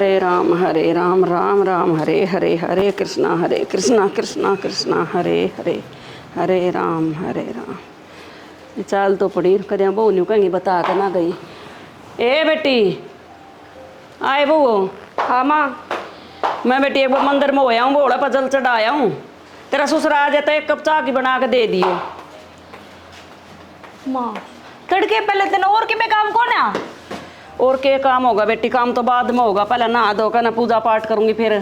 हरे राम राम राम हरे हरे हरे कृष्णा कृष्णा कृष्णा हरे हरे हरे राम चाल तो पड़ी कदे बहू न्यू कहीं बता कर ना गई। ए बेटी आए बहू। हाँ माँ मैं बेटी एक मंदिर में होया हूँ, बोला पर जल चढ़ाया हूँ। तेरा ससुर आ जाता एक कप चाय की बना के दे दियो। माँ तड़के पहले दिन और कि मैं काम कौन है? और क्या काम होगा बेटी, काम तो बाद में होगा। पहले नहा धो कर ना पूजा पाठ करूंगी, फिर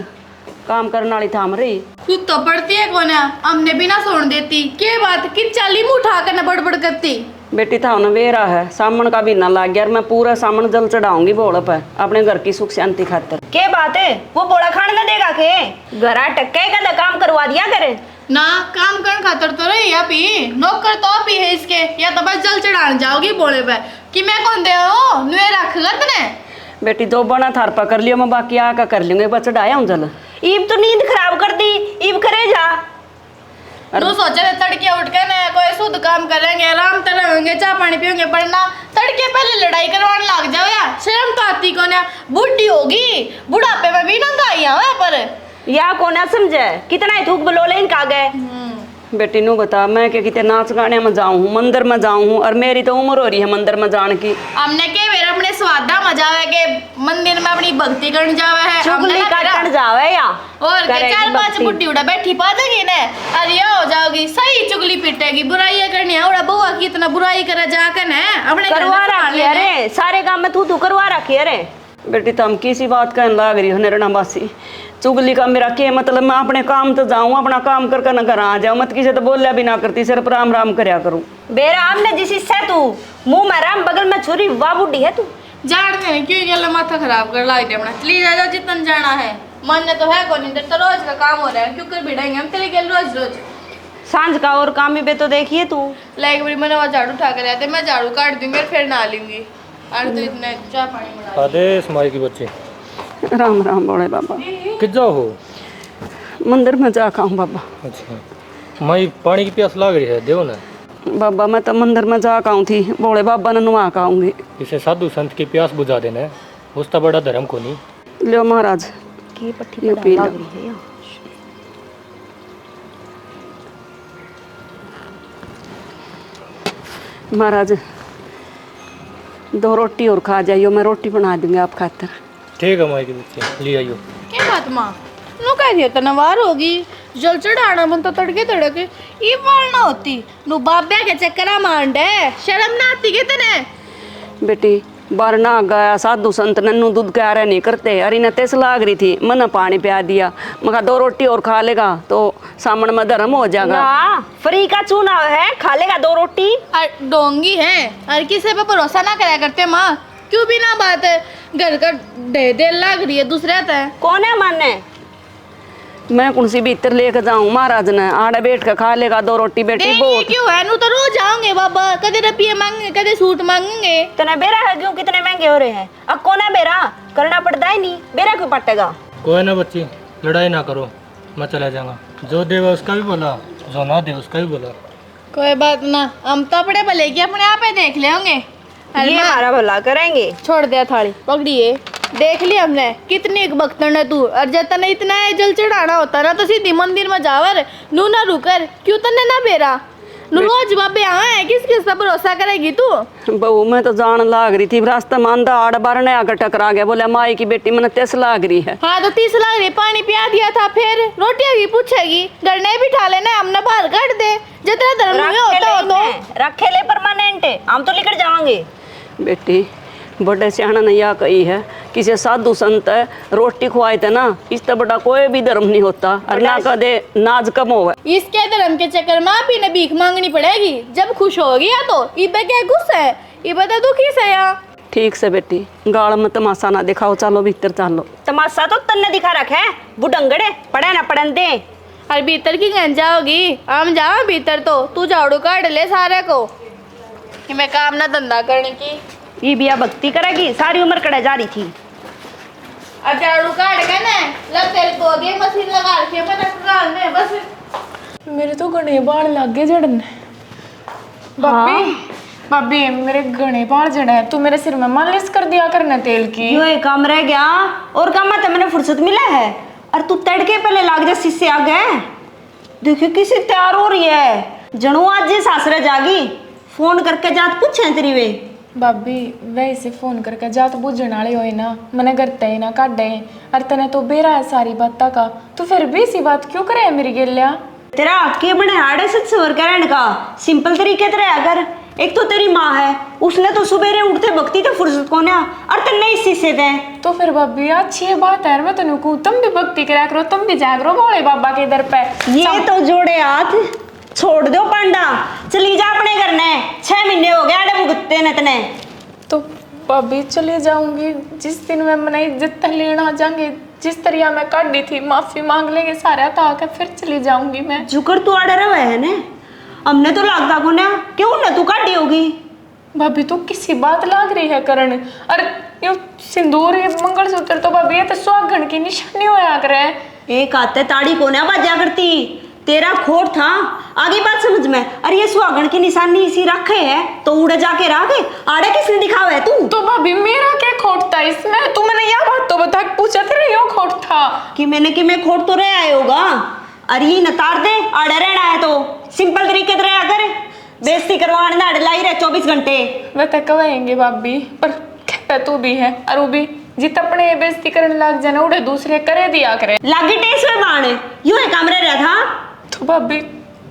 काम करने वाली थाम रही। तू तो पढ़ती है कौन है? हमने भी ना सोन देती के बात कि चाली मुँह उठा कर ना बड़बड़ करती। बेटी था ना वेरा है, सामन का भी ना लाग गया। मैं पूरा सामन जल चढ़ाऊंगी बोल पे अपने घर की सुख शांति खातिर। के बात है? वो बोला खाने ना देगा के घरा टक्के का काम करवा दिया करे ना। काम कर खातर तो रही या पी नौकर तो आप ही है इसके, या तो बस जल चढ़ाने जाओगी बोले पे कि मैं कौन दे हो नुए रख कर तने। बेटी दो बना थार पा कर लियो, मैं बाकी आका कर लूंगी। बस चढ़ाया हूँ जल। ईब तो नींद खराब कर दी, ईब करे जा। तू सोचे तड़के उठ के ना कोई शुद्ध काम करेंगे, आराम से रहेंगे, चाय पानी पियेंगे, पढ़ना तड़के पहले लड़ाई करवाने लग जाओ यार। शर्म तो आती कौन है? बूढ़ी होगी बुढ़ापे में भी नंगा आई है पर या कौन है समझे कितना ही थूक बलोले इनका गए। बेटी नू बता मैं क्या कितने नाच गाने में जाऊँ, मंदिर में जाऊँ, और मेरी तो उम्र हो रही है मंदिर में जाने की। हमने के वेर अपने स्वादा मजा है के मंदिर में अपनी भक्ति करने जावे है, चुगली काटन जावे या और के चार पांच बुढ़ी उड़ा बैठी पा देगी ने अरे हो जाओगी सही चुगली पिटेगी। बुराई करनी है उड़ा बुआ की इतना बुराई करे जाकर ने अपने करवा रखी अरे सारे काम में तू करवा रखी अरे। बेटी तुम किसी बात कहने लग रही हो निरणाबासी। चुगली का मेरा क्या मतलब? मैं अपने काम तो जाऊँ, अपना काम कर न घर आ जाऊँ, मत किसी तो बोलिया भी ना करती, सिर्फ राम राम करया करूँ। बेराम ने जिस हिस्सा तू मुंह में राम बगल में छुरी वाह बुढ़ी है तू। जानते हैं क्यों गला माथा खराब कर लाई अपना चली जा जितन जाना है। मन तो है कौन इधर तो रोज का काम हो रहा है, क्यों कर भिड़ेंगे हम तेरे गल रोज रोज। सांझ का और काम ही बे तो देखिए तू लाइक बड़ी मैंने झाड़ू उठा कर आते, मैं झाड़ू काट दूंगी फिर नहा लूंगी। और तो इतने चाय पानी बना आदेश माई की बच्ची। राम राम बोले बाबा। किस जाओ हो? मंदिर में जा खाऊं बाबा। अच्छा माई पानी की प्यास लग रही है, देव ना। बाबा मैं तो मंदिर में जा खाऊं थी, बोले बाबा ने नुआ खाऊंगी। इसे साधु संत की प्यास बुझा देना है, उसका बड़ा धर्म को नहीं। लियो महाराज की पट्टी पी लो। महाराज 2 रोटी और खा जाइयो, मैं रोटी बना दूंगी आप खातर। ठीक है माई की बच्ची ले आइयो। क्या बात माँ नो कह रही है तनवार होगी जल चढ़ाना मन तो तड़के तड़के ये वाल ना होती नु बाबे के चक्करा मांडे शर्म ना आती के तने। बेटी बारना गया साधु संत नन्नू दूध के आरे नहीं करते। अरे न तेस लाग रही थी, मैंने पानी पिया दिया। मगर 2 रोटी और खा लेगा तो सामने में धर्म हो जाएगा ना। फ्री का चूना है, खा लेगा 2 रोटी। डोंगी है और किसी पे भरोसा ना करा करते माँ, क्यों भी ना बात है घर का ढेर लाग रही है दूसरे तो कौन है माने? मैं कौन सी भीतर लेकर जाऊं? महाराज ने आड़े बैठ कर खा लेगा 2 रोटी बेटी बहुत। क्यों है नु तो रोज जाओगे बाबा, कदे रुपये मांगेंगे कदे सूट मांगेंगे। तने बेरा है क्यों कितने महंगे हो रहे हैं? अब कौन है बेरा? करना पड़ता है नहीं, बेरा क्यों पटेगा? कोई ना बच्ची लड़ाई ना करो, मैं चला जाऊंगा। जो देवा उसका भी बोला, जो ना दे उसका भी बोला। कोई बात ना, हम तो अपने भले की अपने आप ही देख ले होंगे। ये हमारा भला करेंगे। छोड़ दिया थाली पकड़िए, देख लिया हमने कितनी एक बख्तन है तू। और जब तने इतना जल चढ़ाना होता ना तो सीधी मंदिर में जावर नू ना रुकर क्यों तने ना बेरा नू रोज बाबे आए किस किस पर भरोसा करेगी तू? बहू मैं तो जान लाग रही थी, रास्ता मानदा आड़ बार ने आकर टकरा गया। बोले माई की बेटी मैंने तेस लाग रही है। हाँ तो 30 लाख रही पानी पिया दिया था, फिर रोटियां की पूछेगी घर नहीं बिठा लेना, हमने बाहर काट दे जितना धर्म में होता हो तो रखे ले परमानेंट, हम तो लेकर जाएंगे। बेटी बड़े सियाणा ने यह कही है, किसी साधु संत रोटी खुआए थे ना, इससे बड़ा कोई भी धर्म नहीं होता। और ना कदे नाज कम हो। इसके धर्म के चक्कर में आप ही ने भीख मांगनी पड़ेगी। जब खुश हो गया तो इबे क्या गुस्सा है, इबे तो दुखी से या। ठीक से बेटी गाड़ में तमाशा ना दिखाओ, चलो भीतर चलो। तमाशा तो तन्ने दिखा रखे है बुढ़ंगड़े, पढ़े ना पढ़न दे। और भीतर की गंजा होगी, हम जाओ भीतर तो तू झाड़ू काट ले सारे को कि मैं काम ना धंधा करने की। ये बिया भक्ति करेगी, सारी उम्र कड़े जा रही थी। अब झाड़ू काट के ना लग तेरे को आगे मशीन लगा रखी मैं टकराल में बस। मेरे तो गणे बाल लग गए झड़ने। हाँ, भाभी मेरे घने बाल जड़े हैं, तू मेरे सिर में मालिश कर दिया करना तेल की। यो एक काम रह गया और काम मत मैंने फुर्सत मिला है। और तू तड़के पहले लाग जा शीशे आगे। देखियो किसी तैयार हो रही है, जनू आज ये सासरे जागी। फोन करके जात पूछे तेरी वे। भाभी वैसे फोन करके जात बुझण वाले होए ना, मैंने करते ही ना काटे। और तने तो बेरा है सारी बात का, तू फिर भी इसी बात क्यों करे है मेरी गेलिया? तेरा के बने हाड़े से सवर करने का सिंपल तरीके तेरे अगर एक तो तेरी माँ है, उसने तो सुबेरे उठते भक्ति तो फुर्सत को ना और तन्ने इसी से दे। तो फिर भाभी अच्छी बात है, मैं तनु को तुम भी भक्ति करा करो, तुम भी जाया करो भोले बाबा के दर पे। ये तो जोड़े हाथ छोड़ दो पांडा, चली जा अपने घर ने। 6 महीने हो गए आड़े भुगतते न तने। तो भाभी चली जाऊंगी, जिस दिन मैं मना इज्जत लेना जाएंगे, जिस तरह मैं काटी थी माफी मांग लेंगे सारा था के फिर चली जाऊंगी मैं। जुकर तू आड़े रहे है ने, हमने तो लागता को ना क्यों ना तू काटी होगी। भाभी तो किसी बात लाग रही है करण। और यो सिंदूर ये मंगलसूत्र तो भाभी ये तो सुहागन की निशानी होया करे। एक आते ताड़ी को ना बाजा करती, तेरा खोट था आगे बात समझ में। अरे ये सुहागन की निशानी इसी रखे है तो उड़े जाके रागे आड़े किसने दिखावा है तू? तो भाभी मेरा क्या खोट था इसमें? तू मैंने यह बात तो बता पूछा तेरा यो खोट था कि मैं खोट तो रहे आए होगा। अरे ये नतार दे आड़े रहना है तो सिंपल तरीके से रहा कर, बेइज्जती करवाने ना लाई रहे 24 घंटे। वह तो कहेंगे भाभी, पर कहता तू भी है और वो भी जित अपने बेइज्जती करने लग जाना उड़े दूसरे करे दिया करे लागे टेस में बाण यूं है कमरे रहा था। तो भाभी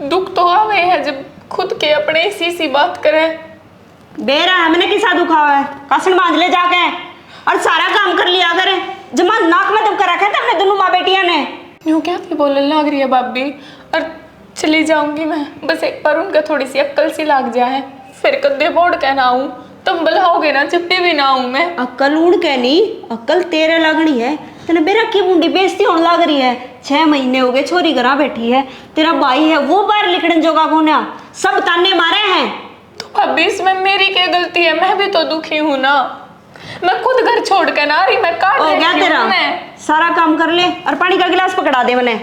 दुख तो आवे है जब खुद के अपने इसी बात करे। बेरा हमने किसा दुखावा है, कसन बांध ले जाके और सारा काम कर लिया करे। जमा नाक में दबकर रखा था हमने दोनों माँ बेटिया ने। यूं क्या भी बोलने लग रही है भाभी? और चली जाऊंगी मैं, बस एक बार उनका थोड़ी सी अक्ल सी लग जाए, फिर कदे बोड़ के ना आऊं, तुम बुलाओगे ना जब भी ना आऊं मैं। अक्ल उड़ के नहीं, अक्ल तेरे लगनी है। तेने बेरा की मुंडी बेइज्जती होने लग रही है। 6 महीने हो गए छोरी घर बैठी है, तेरा भाई है वो बाहर लिखने जोगा कोना, सब ताने मारे हैं। तो भाभी इसमें मेरी क्या गलती है? मैं भी तो दुखी हूं ना, मैं खुद घर छोड़ के ना रही, मैं काट हो गया तेरा सारा काम कर ले और पानी का गिलास पकड़ा दे मैंने।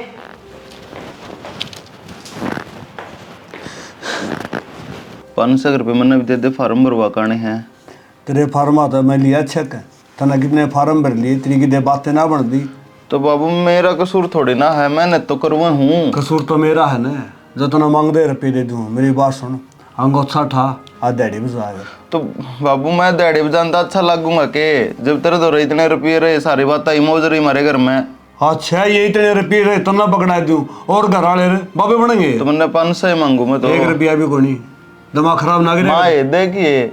₹500 मैंने भी दे दे, फार्म भरवा करने हैं। तेरे फार्म आता मैं लिया चेक, तना कितने फार्म भर लिए, तेरी कितने बातें ना बन दी। तो बाबू मेरा कसूर थोड़ी ना है, मैंने तो करवा हूँ। कसूर तो मेरा है ना, जो तना मांग दे रुपये दे दूँ। मेरी बात सुन, अंगोछा ठा आज दिहाड़ी बजा। तो बाबू मैं दिहाड़ी बजाता अच्छा लगूंगा के? जब तेरे तो इतने रुपये रहे, सारी बात आई मौज रही हमारे घर में। अच्छा ये इतने रुपये रहे तना पकड़ा दूँ और घर वाले बाबे बनेंगे तो मैंने 500 ही मांगू मैं तो। 1 रुपया भी को नहीं, दिमाग खराब ना करे। माँ देखिए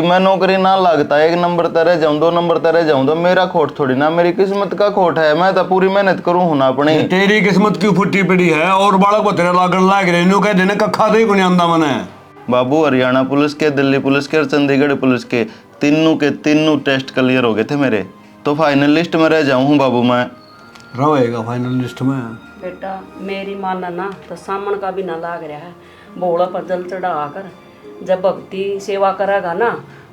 मैं नौकरी ना लगता, 1 नंबर तरह जाऊँ 2 नंबर तरह जाऊँ तो मेरा खोट थोड़ी ना, मेरी किस्मत का खोट है। मैं तो पूरी मेहनत करूँ हूँ ना अपनी। तेरी किस्मत क्यों फुटी पड़ी है और बालक को तेरे लागन लाग रहे नो कह देने कखा दे को नहीं आंदा मने। बाबू हरियाणा पुलिस के, दिल्ली पुलिस के और चंडीगढ़ पुलिस के तीनों टेस्ट क्लियर हो गए थे मेरे, तो फाइनल लिस्ट में रह जाऊँ हूँ बाबू मैं। रहेगा फाइनल लिस्ट में। बेटा मेरी मानना ना तो सामन का भी ना लाग रहा है, बोला पर जल चढ़ा कर जब भक्ति सेवा करेगा ना,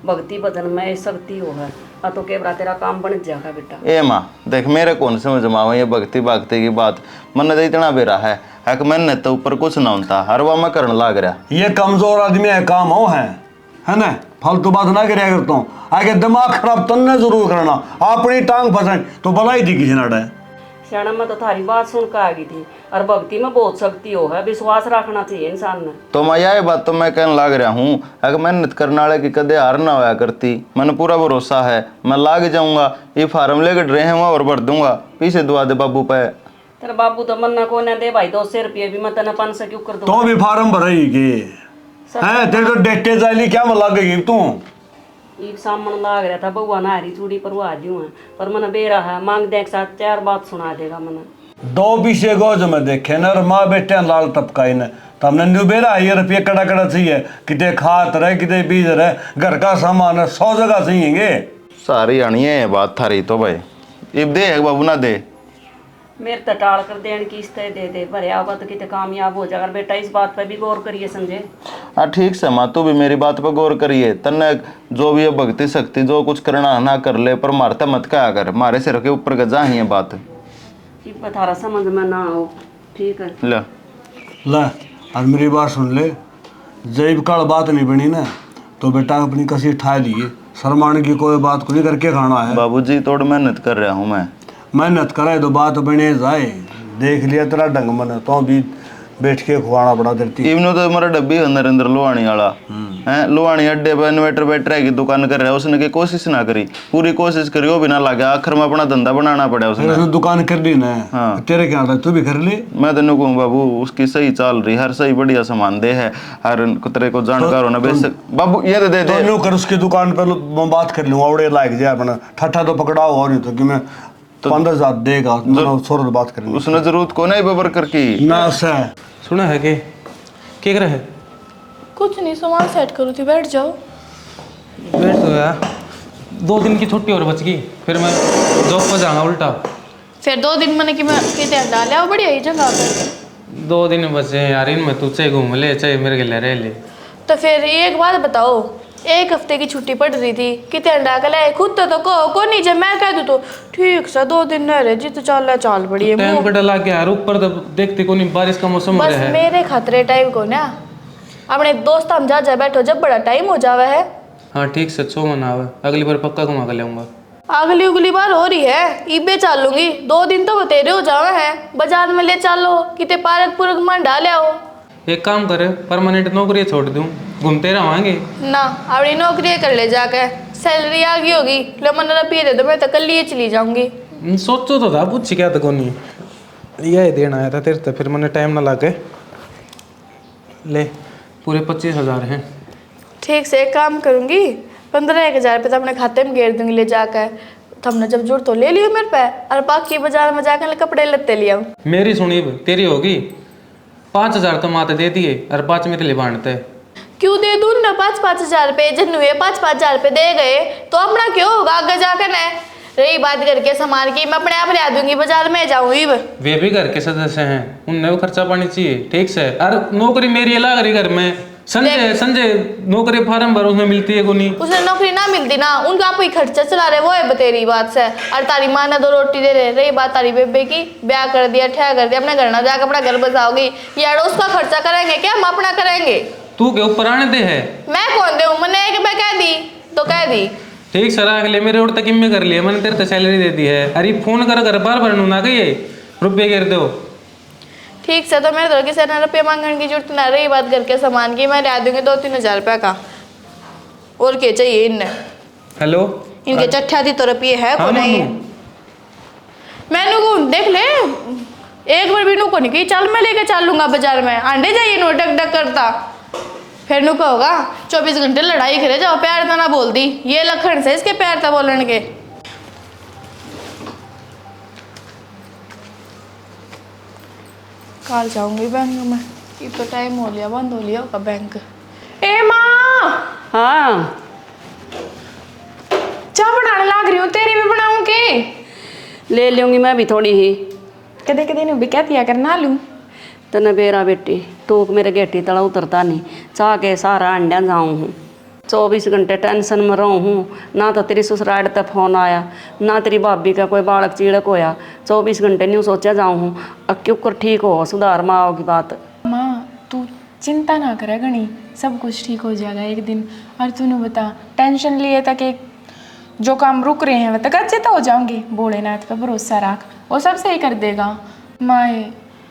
भक्ति भजन में शक्ति होगा तो केवड़ा तेरा काम बन जाएगा बेटा। ए माँ देख मेरे कौन समझ मावा ये भक्ति भागते की बात, मन तो इतना बेरा है कि मैंने तो ऊपर कुछ ना होता, हर वह मैं करने लग रहा। ये कमजोर आदमी है काम हो है ना, फालतू बात ना कराया करता हूँ। आगे दिमाग खराब तन्ने जरूर करना, अपनी टांग फंसाई तो भलाई थी किसी नाड़ा है। श्याणा में तो थारी बात सुन के आ गई थी, और भक्ति में बहुत शक्ति हो है, विश्वास रखना चाहिए इंसान ने। तो मैं यही बात तो मैं कहने लग रहा हूँ, अगर मेहनत करने वाले की कदे हार ना होया करती, मैंने पूरा भरोसा है मैं लाग जाऊंगा। ये फार्म लेकर ड्रे हैं और भर दूंगा, पीछे दुआ दे बाबू पे। तेरा बाबू तो मन्ना को ना दे भाई, 200 रुपये भी मैं तेना 500 क्यों कर दूं? तो भी फार्म भरेगी है तेरे तो डेटे जाली क्या लग गई तू। एक सामन लाग रहा था बउआ नारी चूड़ी पर वो आजू है, पर मन बेरा है मांग दे एक साथ 4 बात सुना देगा मन। 2 पीछे गोज में देखे न माँ बेटे लाल टपकाई न, तो हमने न्यू बेरा ये रुपये कड़ा कड़ा चाहिए, कितने खात रहे कितने बीज रहे, घर का सामान है 100 जगह चाहिए। सारी आनी है बात थारी तो भाई, इब दे बाबू ना दे मेरे तो टाल कर देने की इस्ते दे दे, भरे आवा तो कितने कामयाब हो जाएगा बेटा। इस बात पर भी गौर करिए संजय। हाँ ठीक से माँ, तू भी मेरी बात पर गौर करिए। तन्ने जो भी है भक्ति शक्ति जो कुछ करना ना कर ले, पर मारता मत क्या कर, मारे सिर के ऊपर गजा ही है बात। थारा समझ में ना हो ठीक है। ले और मेरी बात सुन ले, जैब काल बात नहीं बनी ना तो बेटा अपनी कसी ठा लिए, शर्माने की कोई बात को नहीं करके खाना है। बाबूजी थोड़ी मेहनत कर रहा हूँ मैं। मेहनत करे तो बात बने जाए। देख लिया तेरा ढंग मन, तो भी बैठ के खुआना पड़ा देती। इवनो तो हमारा डब्बी है नरेंद्र लोहानी वाला है, लोहानी अड्डे पर इन्वेटर बैटरी की दुकान कर रहा है, उसने की कोशिश ना करी, पूरी कोशिश करी, वो भी ना लगा, आखिर में अपना धंधा बनाना पड़ा उसने। उसने दुकान कर ली ना। हाँ। तेरे क्या था, तू भी कर ले। मैं तेन कहूँ बाबू उसकी सही चल रही, हर सही बढ़िया सामान दे है, हर तेरे को जानकार होना बेशक। बाबू ये तो दे दे दोनों कर उसकी दुकान पर मैं बात कर लूंगा, उड़े लायक जाए अपना ठट्ठा तो पकड़ाओ, और नहीं तो कि मैं 15,000 देगा, 100 बात करेंगे। उसने जरूरत को नहीं बबर कर की ना से सुना है कि क्या कर रहे है? कुछ नहीं, सामान सेट करूँ थी, बैठ जाओ। बैठ तो यार, 2 दिन की छुट्टी और बच गई, फिर मैं जॉब पर जाऊंगा उल्टा। फिर 2 दिन मैंने कि मैं कितने डाला बढ़िया ही जगह पे। 2 दिन बचे हैं यार, इनमें तू चाहे घूम ले चाहे मेरे के लिए रह ले। तो फिर एक बात बताओ, 1 हफ्ते की छुट्टी पड़ रही थी, कितने अंडा का लाए खुद तो कहो को नहीं, जब मैं कह दूँ तो ठीक से 2 दिन रह रहे जी, तो चाल बड़ी है टाइम कटा लग गया यार, ऊपर तो देखते को नहीं, बारिश का मौसम हो बस रहा है। मेरे खतरे टाइम को ना अपने दोस्त हम जा बैठो, जब बड़ा टाइम हो जावा है। हाँ ठीक से, 6 महीना अगली बार पक्का घुमा कर लाऊंगा। अगली बार हो रही है, इबे चालूंगी, 2 दिन तो बतेरे हो जावे हैं, बाजार में ले चलो, कितने पार्क पूरक मान डाले आओ। एक काम करे, परमानेंट नौकरी छोड़ दूं, घूमते रहेंगे ना अपनी नौकरी कर ले जाके, सैलरी आ गई होगी, लो मन रुपये दे दो, मैं तो कल लिए चली जाऊंगी। सोचो तो था, पूछ क्या तो नहीं, यही देना आया था तेरे, तो फिर मैंने टाइम ना लगे। ले पूरे 25,000 हैं। ठीक से एक काम करूंगी, 15,000 रुपये तो अपने खाते में घेर दूंगी ले जाकर, तो हमने जब जुड़ तो ले लियो मेरे पे, और बाकी बाजार में जाकर कपड़े लत्ते लिया। मेरी सुनी तेरी होगी, 5,000 तो माते दे दिए और 5 मेरे लिए बांटते। क्यों दे दूं ना 5-5 रुपये, जन्नुए 5-5 रुपये दे गए तो अपना क्यों होगा आगे जाकर न। रही बात करके सामान की, मैं अपने आप ले आ दूंगी, बाजार में जाऊंगी। वे भी घर के सदस्य हैं, उनने भी खर्चा पानी चाहिए, ठीक से। और नौकरी मेरी अलग रही घर में, संजय नौकरी फार्म भरो उसमें मिलती है को नहीं, उसने नौकरी ना मिलती ना, उनका आप ही खर्चा चला रहे, वो है बतेरी बात से। और तारी माँ ने 2 रोटी दे रहे, रही बात तारी बेबे की, ब्याह कर दिया, ठह कर दिया, अपने घर ना जाकर अपना घर बसाओगी, या उसका खर्चा करेंगे क्या, हम अपना करेंगे। तू के ऊपर आने दे है, मैं कौन दे हूँ, मैंने एक मैं कह दी तो कह दी। ठीक सर, अगले मेरे और तक में कर लिया मैंने, तेरे तो सैलरी दे दी है। अरे फोन कर घर बार भर ना कहिए रुपये गिर दो। ठीक से, तो मेरे तो किसी ने रुपये मांगने की जरूरत ना, रही बात करके सामान की, मैं ला दूंगी 2-3 हज़ार रुपये का, और क्या चाहिए इनने। हेलो, इनके चट्ठा थी तो रुपये है को हाँ, नहीं। मैंने को देख ले, एक बार भी नु को नहीं कही चल मैं लेके चल लूंगा बाजार में, आंडे जाइए नो डक डक करता, फिर नु होगा 24 घंटे लड़ाई करे जाओ, प्यार तो ना बोल दी, ये लखन से इसके प्यार था बोलने के। कल जाऊंगी बैंक में, ये तो टाइम हो लिया, बंद हो लिया होगा बैंक। ए माँ, हाँ चाय बनाने लग रही हूँ, तेरी भी बनाऊँ के? ले लूँगी मैं भी थोड़ी ही, कदे कदे नु भी कहती है करना लूँ। तो न बेरा बेटी तू मेरे गेटी तला उतरता नहीं, चाह के सारा अंडा जाऊँ हूँ, 24 घंटे टेंशन में रहूँ हूँ, ना तो तेरी ससुराल तक फोन आया, ना तेरी भाभी का कोई बालक चीड़क होया, 24 घंटे न्यू सोचा जाऊँ हूँ। अब क्यों कर ठीक हो, सुधार माँ आओगी बात। माँ तू चिंता ना करे गणी, सब कुछ ठीक हो जाएगा एक दिन। और तूने बता, टेंशन लिए तक एक जो काम रुक रहे हैं वह तक अच्छे तो हो जाऊंगी, भोलेनाथ पे भरोसा रख, वो सब सही कर देगा। माए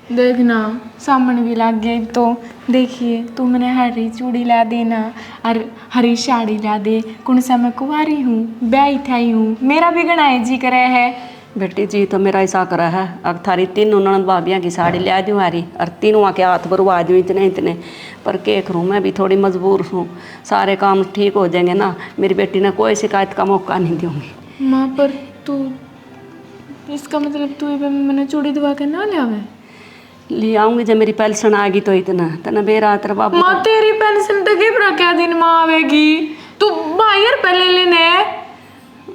देखना सामने भी लग गई, तो देखिए तू मैंने हरी चूड़ी ला देना और हरी साड़ी ला दे, कौन सा मैं कुंवारी हूँ, ब्याही थाई हूँ, मेरा भी गणाए जी करे है। बेटी जी तो मेरा ऐसा करा है, अब थारी 3 ननद भाभियाँ की साड़ी ले दूँ हारी, और तीनों के हाथ भरवा दूँ इतने, पर क्या करूँ मैं भी थोड़ी मजबूर हूँ, सारे काम ठीक हो जाएंगे ना, मेरी बेटी ने कोई शिकायत का मौका नहीं दूँगी। माँ पर तू, इसका मतलब तू मैंने चूड़ी दबा के ना ले आवे? ले आऊँगी जब मेरी पेंशन आ गई तो इतना बेरा तेरा बाबू। माँ तेरी पेंशन तक क्या दिन माँ आवेगी, तू बाहर पहले लेने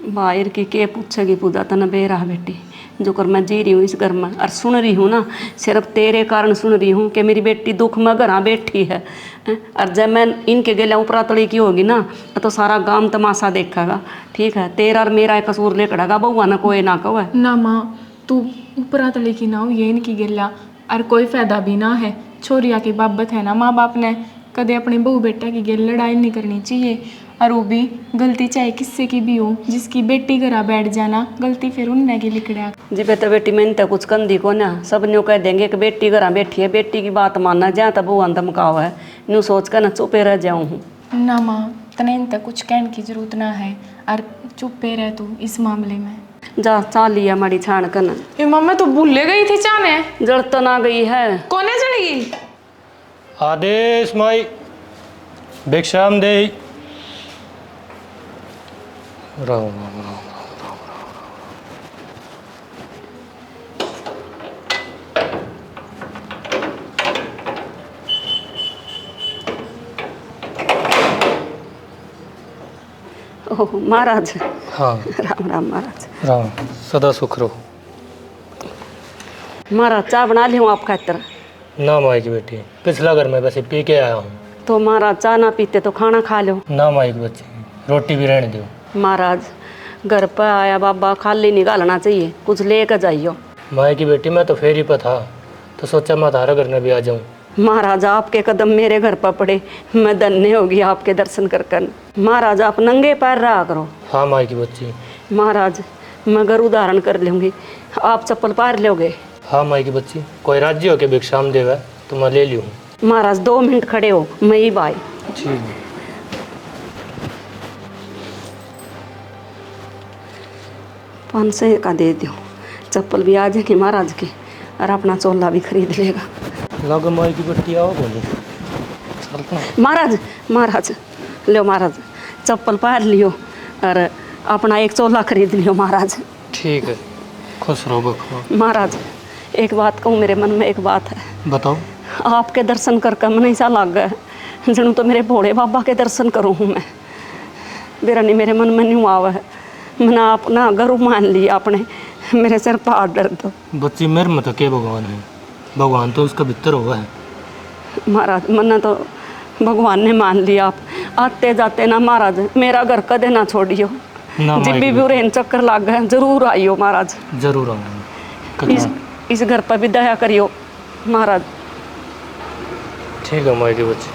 बाहर की के पूछेगी पूजा तना बेरा बेटी, जो कर मैं जी रही हूँ इस घर में, और सुन रही हूँ ना, सिर्फ तेरे कारण सुन रही हूँ कि मेरी बेटी दुख में घर बैठी है। और जब मैं इनके गले ऊपरा तली की होगी ना, तो सारा गांव तमाशा देखेगा, ठीक है, तेरा और मेरा कसूर लेकड़ेगा, बउआ ना कोई ना कहो ना। माँ तू ऊपरा तले की ना हो, ये इनकी गिल्ला और कोई फायदा भी ना है, छोरिया की बाबत है ना, माँ बाप ने कदे अपने बहू बेटा की गेल लड़ाई नहीं करनी चाहिए। और वो भी गलती चाहे किससे की भी हो, जिसकी बेटी घरा बैठ जाना गलती फिर उनने की लिखड़ा। जी बेटा बेटी मैंने तो कुछ कंदी को ना, सब न्यू कह देंगे कि बेटी घरा बैठी है, बेटी की बात मानना जहाँ तक भगवान धमकाव है, न्यू सोच कर ना चुपे रह जाऊँ हूँ। ना माँ तने तक कुछ कहने की जरूरत ना है, और चुपे रह तू इस मामले में। जा चा लिया माड़ी छान कर ना। ये मम्मी तो भूले गई थी चाने। जड़ तो ना गई है। कोने चढ़ी? आदेश माई भिक्षाम दे। राम राम राम। ओह महाराज। हाँ राम राम महाराज। राम सदा सुख रहो। महाराज चाय बना ली हूँ आप खातर। ना माई की बेटी, पिछला घर में वैसे पी के आया हूँ। तो महाराज चाय ना पीते तो खाना खा लो। ना माई की बच्ची, रोटी भी रहने दो। महाराज घर पर आया बाबा खाली निकालना चाहिए, कुछ लेकर जाइयो। माई की बेटी मैं तो फेरी पर था, तो सोचा मैं तारा घर में भी आ जाऊँ। महाराज आपके कदम मेरे घर पर पड़े, मैं धन्य होगी आपके दर्शन कर कर। महाराज आप नंगे पैर रहा करो। हाँ माई की बच्ची। महाराज मैं घर उधारण कर लूँगी, आप चप्पल पार लोगे। हाँ माई की बच्ची, कोई राज्य हो के भिक्षाम देवा तो मैं ले लूँ। महाराज 2 मिनट खड़े हो, मैं ही बाई। ठीक है। 500 का दे दो, चप्पल भी आ जाएगी महाराज की, और अपना चोला भी खरीद लेगा। लग माई की बेटी आओ बोली। महाराज महाराज लो महाराज, चप्पल पार लियो और अपना एक चोला खरीद लियो महाराज। ठीक है, खुश रहो बखो। महाराज एक बात कहूँ, मेरे मन में एक बात है। बताओ। आपके दर्शन करके मन ऐसा लग गया जनू तो मेरे भोले बाबा के दर्शन करूँ हूँ मैं। मेरा नहीं, मेरे मन में नहीं आवा है, मैंने अपना गुरु मान लिया आपने, मेरे सिर पर हाथ दर्द दो। बच्ची मेरे में तो के भगवान है, भगवान तो उसका भीतर हुआ है। महाराज मन्ना तो भगवान ने मान लिया, आप आते जाते ना महाराज मेरा घर कदे ना छोड़ियो। जब भी बुरे चक्कर लग गए जरूर आइयो महाराज। जरूर आऊँगा। इस घर पर भी दया करियो महाराज। ठीक है माई की बच्ची।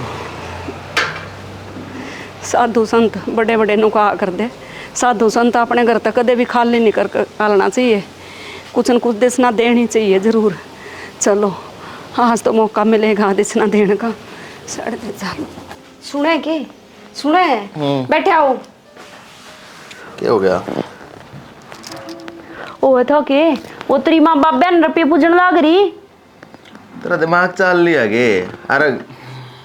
साधु संत बड़े बड़े नुका कर दे, साधु संत अपने घर तक कदे भी खाली नहीं कर आना चाहिए, कुछ न कुछ दिसना देनी चाहिए जरूर। चलो आज तो मौका मिलेगा दिसना देने का। सड़ दे चलो। सुने के सुने बैठे आओ। क्या हो गया? ओ था के वो तेरी माँ बाप बहन रुपये पूजन लाग रही। तेरा दिमाग चल लिया गे? अरे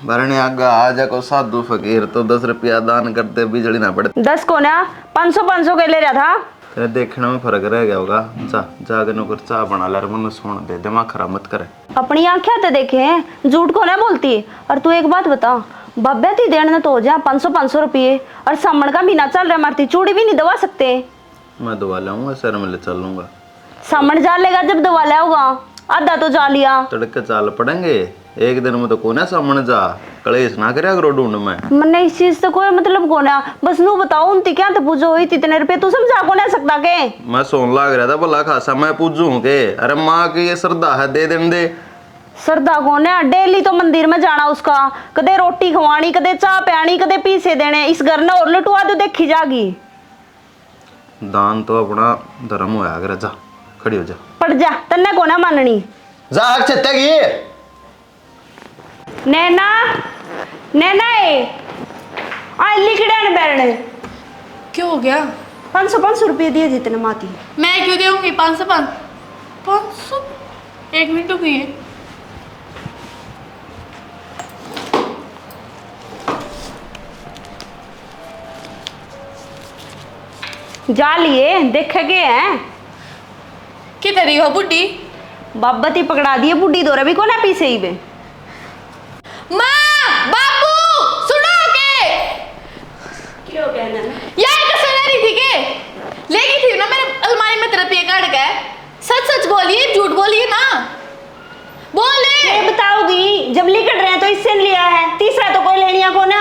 भरने आगा आ जा को साधु फकीर तो 10 रुपया दान करते बिजली ना पड़े। 10 को ना 500 के ले रहा था। तेरे देखने में फर्क रह गया होगा। जा जाके नौकर चाय बना ले, मन सोने दे, दिमाग खराब मत करे। अपनी आंखें तो देखे हैं, झूठ को ना बोलती। और तू एक बात बता, बब्बे थी देने तो हो जा 500 रुपये, और सामन का महीना चल रहा, मारती चूड़ी भी नहीं दबा सकते। मैं दबा लाऊंगा, सर में ले चल लूंगा। सामन जा लेगा जब दबा लाओगा, आधा तो जा लिया। तड़के चाल पड़ेंगे एक दिन में तो कोने सामने जा, कलेश ना करे अगर ढूंढ में। मैंने इस चीज से कोई मतलब को ना, बस नू बताओ उनती क्या तो पूजो हुई इतने रुपए, तू समझा को ना सकता के? मैं सोन लाग रहा था भला खासा मैं पूजू के। अरे माँ की ये श्रद्धा है, दे देने दे। श्रद्धा को ना डेली तो मंदिर में जाना उसका, कदे रोटी खवानी, कदे चाय पियानी, कदे पीसे देने, इस घर ने और लुटवा दो देखी जागी। दान तो अपना धर्म होया अगर जा, खड़ी हो जा। पड़ जा, तन्ने को ना माननी। जा की नैना नैना आ लिखड़े न बैरने। क्यों हो गया? 500 रुपये दिए जितने माती। मैं क्यों दूंगी 500? 1 मिनट रुकिए। जा लिए देखे गए हैं किधर ही हो बुड्ढी? बाबती पकड़ा दिए बुढ़ी दो रवि को ना पीछे ही बे। माँ बापू सुनो के क्यों कहना यार कसम नहीं थी के लेगी थी ना मैंने अलमारी में तेरा पे काट के। सच बोलिए, झूठ बोलिए ना, बोले। ये बताओगी जब लिखट रहे हैं तो इससे लिया है, तीसरा तो कोई लेनिया को ना।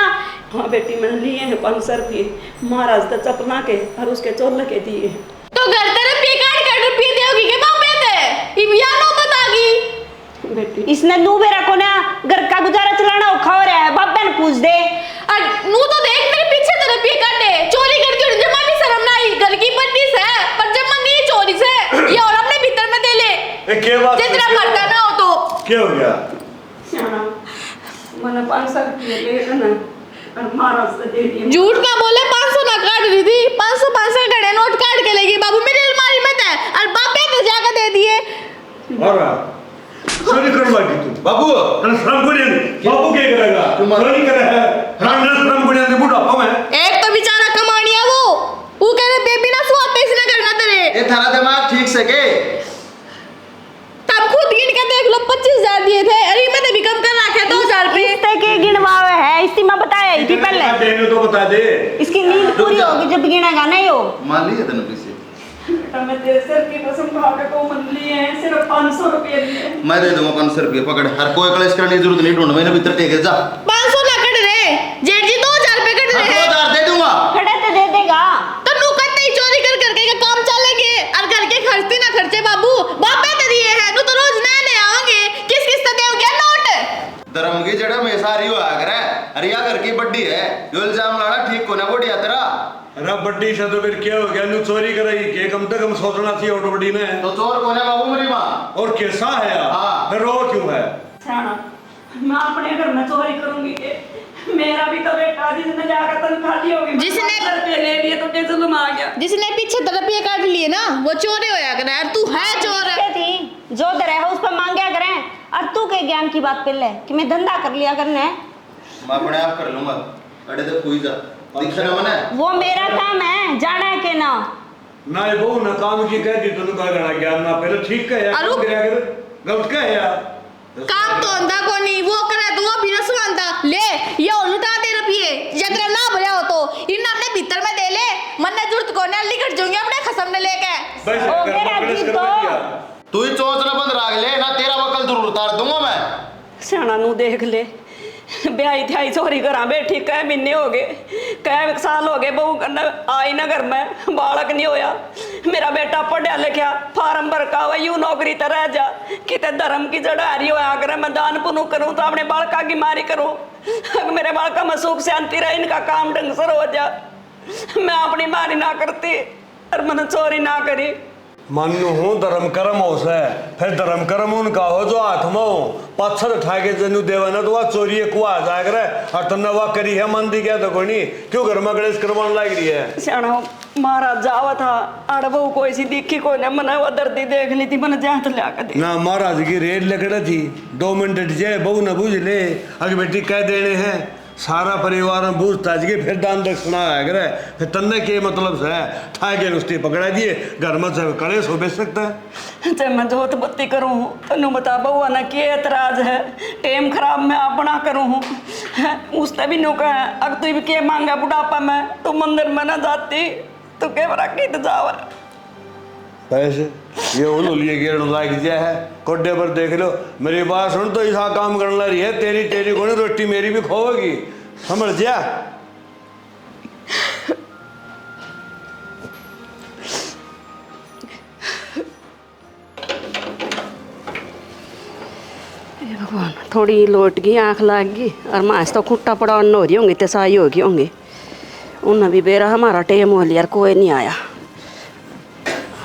हाँ बेटी मैंने लिए हैं 500 रुपये महाराज तो चपना के और उसके चोल के दिए। तो घर तेरे पे काट रुपये दोगी के बापे थे ये या नो बतागी बेटी इसने नू बेरा को ना घर का गुजारा चलाना औखा हो रहा है, बाप बहन क्या बात जितना करता ना हो तो क्या हो गया? श्यामा मैंने 500 रुपये ले ना और महाराज से दे दिए। झूठ का बोले 500 ना काट रही थी, 500 घड़े नोट काट के लेगी बाबू मेरी अलमारी में थे और बापे तो जाकर दे दिए। और चोरी करवा दी तू बाबू श्रम को बाबू क्या करेगा? चोरी करे है श्रम को दे बुढ़ापा में। एक तो बेचारा कमानिया वो कह रहे बेबी ना सुहाते इसने करना तेरे। ये थारा दिमाग ठीक से के तब खुद गिन के देख लो 25,000 दिए थे, अरे मैंने भी कम कर रखे 2,000 रुपए। इससे के गिनवावे है, इसी में बताया ही थी पहले। देने तो बता दे। इसकी नींद पूरी होगी जब गिनेगा नहीं हो। मान लीजिए तेने पैसे मैं तेरे सर की कसम खा के को मन लिए हैं, सिर्फ 500 रुपये लिए। मैं दे दूंगा 500 रुपये पकड़। हर कोई कलेश करने की जरूरत नहीं, ढूंढ मैंने भीतर टेके जा। 500 ना कट रहे जेठ जी 2,000 रुपए कट रहे हैं। 2000 दे दूंगा। खड़े तो दे देगा तो नू करते ही चोरी कर करके का काम चलेंगे और घर के खर्चे ना खर्चे बाबू बापे तो दिए हैं नू तो रोज नए नए आएंगे किस किस तो देओगे नोट। धर्म की जड़ में सारी हो आ करे अरिया घर की बड्डी है यो इल्जाम लाना ठीक कोना बोडिया तेरा। अरे बड्डी से तो फिर क्या हो गया? नु चोरी कराई के कम से कम सोचना चाहिए ऑटो बड्डी ने। तो चोर कोने बाबू मेरी माँ और कैसा है यार? हाँ। फिर रो क्यों है? श्यामा मैं अपने घर में चोरी करूंगी के? मेरा भी तो बेटा जिसने जाकर तनख्वाह ली होगी, जिसने 500 रुपये ले लिए तो क्या जुल्म आ गया। जिसने पीछे रुपये काट लिए ना वो चोरी होया करे यार तू है चोर। क्या थी जो दर है उस पर मांगया करें। और तू के ज्ञान की बात पहले कि मैं धंधा कर लिया करने। मैं अपने आप कर लूंगा। अरे तो कोई जा दिखना मने वो मेरा काम है जाना है के ना। ना ये बहु ना काम की कह दी तूने कहा गणा ज्ञान ना पहले ठीक कह यार। अरु- गलत कह यार। काम तो अंधा को नहीं वो करे तो वो भी ना सुनता ले ये लुटा दे रुपये जगरा ना भया हो तो इन अपने भीतर में दे ले मन ने जरूरत को ना लिखट जाऊंगे अपने खसम ने लेके। बस ओ, कर मेरा कलेश जी करवा तो- दिया। तू ही चोचला बंद रख ले ना तेरा वकल जरूर उतार दूंगा मैं। श्याणा नू देख ले ब्याई थी चोरी करा बैठी कई महीने हो गए, कई साल हो गए बहू करना आई ना घर में बालक नहीं होया। मेरा बेटा पढ़ा लिखा फार्म भर का हुआ यूं नौकरी तो रह जा कितने धर्म की जड़ारी होया करे मैं दान पुण्य करूँ तो अपने बालका की मारी करूँ। अगर मेरे बालका में सुख शांति रहे इनका काम ढंग से हो जा मैं अपनी मारी ना करती और मैंने चोरी ना करी। मान्य हूँ धर्म कर्म हो से फिर धर्म कर्म उनका हो जो हाथ में हो पत्थर उठा के जनु देवा ना तो वह चोरी कुआ जाग रहा है और तन्ने वह करी है मन दी क्या तो कोई नहीं क्यों घर में गणेश करवाने लग रही है। श्याणा महाराज जावा था आड़ बहू कोई सी दिखी को ना मैंने वो दर्दी देख ली थी मैंने जहाँ तो ला कर दी ना महाराज की रेड लकड़ा थी 2 मिनट जे बहू न बूझ ले अगर बेटी कह देने हैं सारा परिवार में बूझता जी फिर दान दक्षिणा है करे फिर तन्ने के मतलब से था के उसने पकड़ा दिए घर में से कलेश हो बेच सकता है। चाहे मैं जोत बत्ती करूँ तनु बता बउआ ना के एतराज है टेम खराब मैं अपना करूँ उसने भी नु कहा अगर तू भी के मांगा बुढ़ापा में तू मंदिर में ना जाती तो के बरा की तो जावर पैसे ये उन लिए गेड़ लाग दिया है कोड्डे पर देख लो मेरी बात सुन तो ऐसा काम करने रही है तेरी तेरी कोनी रोटी मेरी भी खोएगी समझ जा। भगवान थोड़ी लोट गई आँख लाग गई और मास तो खुट्टा पड़ा अन्न हो रही होंगी तो साई होगी होंगी उन्हें भी बेरा हमारा टेम हो लिया कोई नहीं आया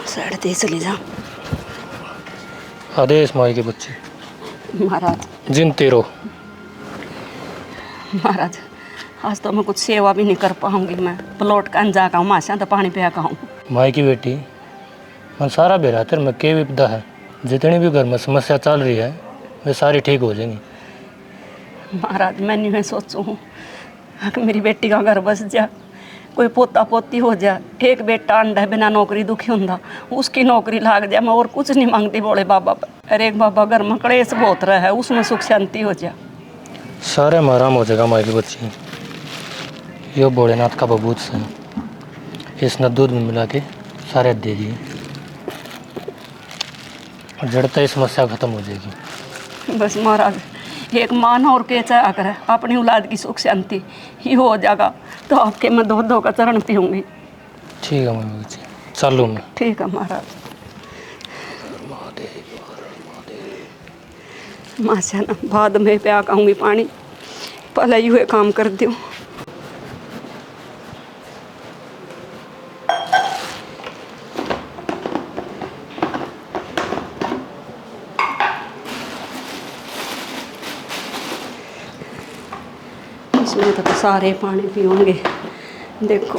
साइड दे चली जा। आदेश माई के बच्चे महाराज जिन तेरो महाराज आज तो मैं कुछ सेवा भी नहीं कर पाऊंगी मैं प्लॉट का अंजा का हूँ माशा तो पानी पिया का हूँ। माई की बेटी मैं सारा बेरातर में के विपदा है जितनी भी घर में समस्या चल रही है वे सारी ठीक हो जाएंगी। महाराज मैं नहीं सोचूँ कि मेरी बेटी का घर बस जा कोई पोता पोती हो जा एक बेटा अंडा है बिना नौकरी दुखी होंदा उसकी नौकरी लाग जा मैं और कुछ नहीं मांगती बोले बाबा पर अरे एक बाबा घर में कलेश बहुत रहा है उसमें सुख शांति हो जा सारे में आराम हो जाएगा माई की बच्ची। यो भोलेनाथ का बबूत से इसने दूध में मिला के सारे दे दिए और जड़ता ही समस्या खत्म हो जाएगी। बस महाराज एक मान और के चाह कर अपनी औलाद की सुख शांति ही हो जाएगा तो आपके मैं दो का चरण पीऊँगी। ठीक है माई बच्ची चालू मैं। ठीक है महाराज। माशा ना बाद में प्या कहूँगी पानी पहले यूँ काम कर दूँ। इसमें तो सारे पानी पियोगे। देखो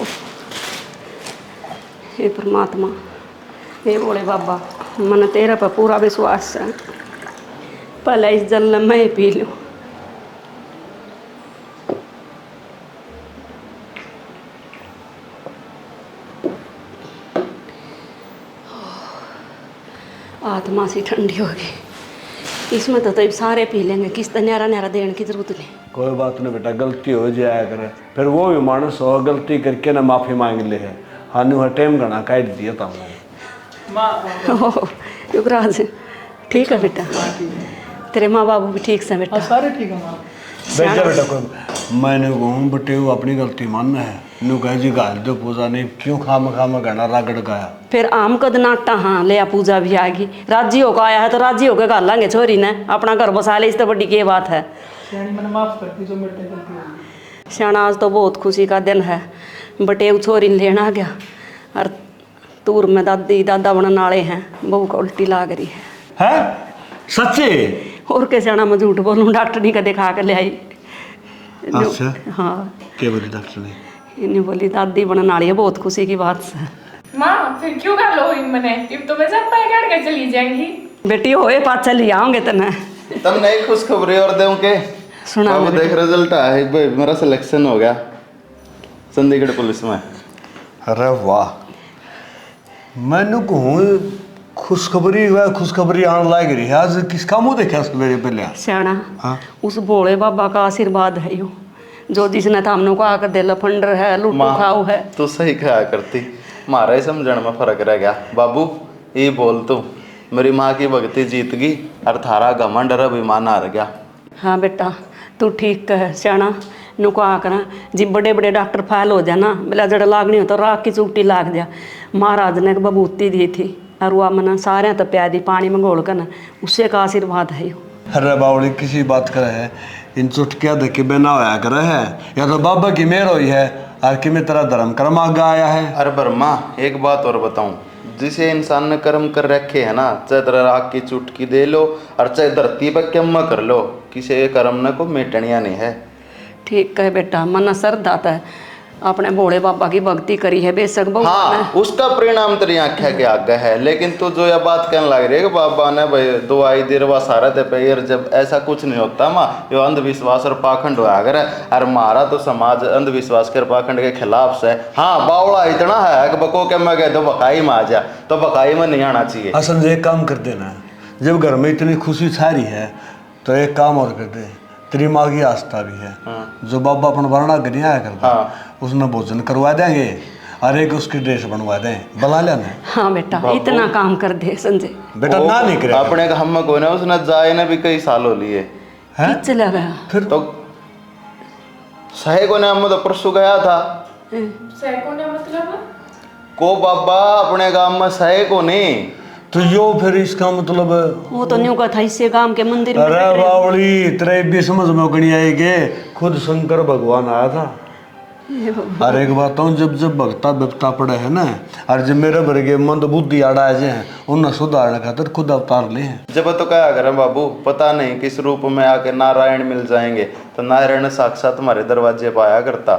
हे परमात्मा, हे भोले बाबा, मन तेरा पर पूरा विश्वास है, पहले इस जल मैं ही पी लूँ। आत्मा सी ठंडी होगी। इसमें तो सारे पी लेंगे, किस तरह न्यारा न्यारा देने की जरूरत नहीं। कोई बात नहीं बेटा, गलती हो जाया करे, फिर वो भी मानस हो, गलती करके ना माफी मांग ले है। हानु हर टाइम घना काट दिया था युवराज, ठीक है बेटा, तेरे माँ बाबू भी ठीक से बेटा? सारे ठीक है माँ। बेटा बेटा कोई मैंने कहूँ बटे वो अपनी गलती मानना है, नु कहे जी गाल दो पूजा नहीं, क्यों खाम घना रागड़ गाया। फिर आम कद नाटा, हाँ ले पूजा भी आएगी, राजी होकर आया है तो राजी होकर गाल लेंगे छोरी ने, अपना घर बसा ले, इस तो बड़ी क्या बात है। श्याना आज तो बहुत खुशी का दिन है, बटे छोरी लेना गया और तूर में दादी दादा बनने वाले हैं, बहू को उल्टी लाग रही है। सच्चे? और के श्याना मैं झूठ बोलूँ, डॉक्टर नहीं का दिखा कर ले आई। अच्छा हाँ, क्या बोली डॉक्टर ने? इन्हें बोली दादी बनने वाली है, बहुत खुशी की बात से। माँ फिर क्यों कर लो मैंने, तो मैं सब पाए काट कर चली जाएंगी। बेटी होए पाँच चली आओगे तने तब नई खुशखबरी और दूं के सुना। अब देख रिजल्ट आया भाई, मेरा सिलेक्शन हो गया चंडीगढ़ पुलिस में। अरे वाह, मैंने कहूँ खुशखबरी आने लग रही है। आज किसका मुंह देखा सवेरे पहले? श्याना, हाँ? उस भोले बाबा का आशीर्वाद है यो, जो जिसने तो हमने को आकर दिल फंडर है, लूटो खाओ है। तू सही कहा करती, मारा ही समझण में फर्क रह गया। बाबू ये बोल तू, मेरी माँ की भक्ति जीत गई और थारा घमंड और अभिमान हार गया। हाँ बेटा, तू ठीक कह श्याना, नुको आकर जी बड़े बड़े डॉक्टर फाइल हो जाना, बिला जड़ लागनी हो तो राख की चूटी लाग जा। महाराज ने बबूती दी थी और वह मना सारे तो प्या दी पानी में घोल कर ना, उससे का आशीर्वाद है यो। अरे बावड़ी किसी बात करे है, इन चुटकिया देख बेना होया करे है, या तो बाबा की मेहर हुई है और कि मैं तेरा धर्म कर्म आगे आया है। अरे बर्मा, एक बात और बताऊं, जिसे इंसान ने कर्म कर रखे है ना, चाहे तेरा राख की चुटकी दे लो और चाहे धरती पर क्यम कर लो, किसी कर्म ने को मेटनिया नहीं है। ठीक कहे बेटा, मन श्रद्धा है, अपने भोले बाबा की भक्ति करी है बेशक बहुत। हाँ, उसका परिणाम तेरी आंखें के आगे है। लेकिन तू जो यह बात कहने लग रही है कि बाबा ने भाई दुआई दिरवा सारा ते पैर, जब ऐसा कुछ नहीं होता माँ, ये अंधविश्वास और पाखंड हुआ अगर और हमारा तो समाज अंधविश्वास के पाखंड के खिलाफ से। हाँ, बावड़ा इतना है कि बको के मैं कह दो बकाई में आ जा, तो बकाई में नहीं आना चाहिए। असल एक काम कर देना, जब घर में इतनी खुशी छारी है तो एक काम और कर दे, तेरी माँ की आस्था भी है। हाँ। जो बाबा अपन वरना घर आया करता, हाँ। उसने भोजन करवा देंगे और एक उसकी ड्रेस बनवा दें, बुला लेना। हाँ बेटा, इतना काम कर दे संजय। बेटा ना नहीं करे अपने हम को ना, उसने जाए ने भी कई साल हो लिए चला गया फिर तो सहे को ने हम तो परसों गया था। सहे को ने मतलब को बाबा अपने गांव में सहे को नहीं, तो यो फिर इसका मतलब वो तो न्यू का था इससे गांव के मंदिर में। अरे बावड़ी, तेरे भी समझ में कहीं आएगी, खुद शंकर भगवान आया था। अरे एक बात हूँ, जब जब भक्ता बिपता पड़े है ना, और जब मेरे वर्गे मंद बुद्धि आड़ा है, उन्हें सुधारने खातिर खुद अवतार ले हैं। जब तो क्या करें बाबू, पता नहीं किस रूप में आके नारायण मिल जाएंगे, तो नारायण साक्षात हमारे दरवाजे पर आया करता।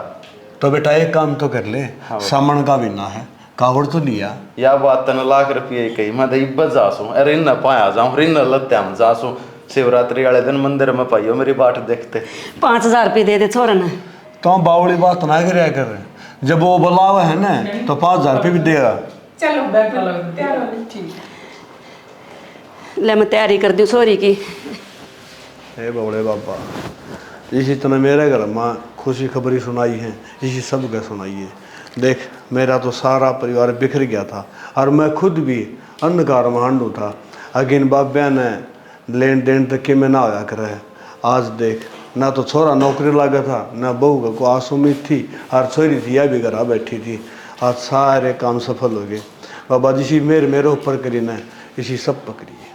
तो बेटा एक काम तो कर ले, सामन का भी ना है, कावड़ तो लिया। या बात 3 लाख रुपये कही, मैं इब्बत जासू, अरे इन पाया जाऊँ, रिन लत्या में जासू, शिवरात्रि वाले दिन मंदिर में पाइयो मेरी बाट देखते। 5000 रुपये दे दे छोरा ने। तो बावड़ी बात ना कर, जब वो बुलावा है ना तो 5000 रुपये भी देगा। चलो ठीक, ले मैं तैयारी कर दी सोरी की। हे बावड़े बाबा, इसी तरह मेरे घर में खुशी खबरी सुनाई है, इसी सब का सुनाइए। देख, मेरा तो सारा परिवार बिखर गया था और मैं खुद भी अंधकार में हांडू था। अगिन बाब्या ने लेन देन तक के में ना होया करे। आज देख, ना तो छोरा नौकरी लगा था, ना बहू को आस उम्मीद थी, और छोरी थी यह भी घर बैठी थी। आज सारे काम सफल हो गए। बाबा जी मेरे ऊपर करी ना, इसी सब पकड़ी है।